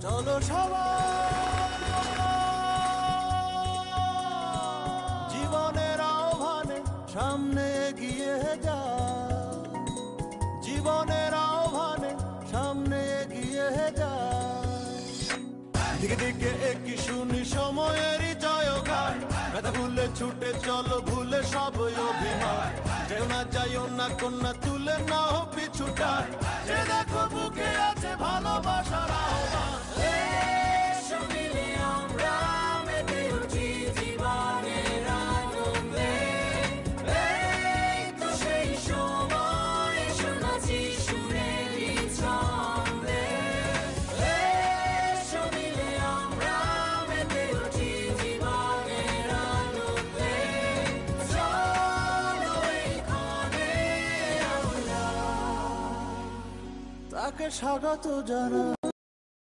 চলো সবাই জীবনের আহ্বানে সামনে এগিয়ে যায়, জীবনের আহ্বানে সামনে এগিয়ে যায়। দিকে দিকে একই শুনি সময়েরই জয়গান, কথা ভুলে ছুটে চলো ভুলে সব অভিমান। যেও না যাইও না কন্যা তুলে নাও পিছুটা, যে দেখো বুকে আছে ভালোবাসার আহ্বান। এসো মিলে আমরা মেতে উঠি জীবনের আনন্দে, এই তো সেই সময় শোনাচ্ছি সুরেরই ছন্দে। এসো মিলে আমরা মেতে উঠি জীবনের আনন্দে, চলো এই ক্ষণে আমরা তাকে স্বাগত জানাই।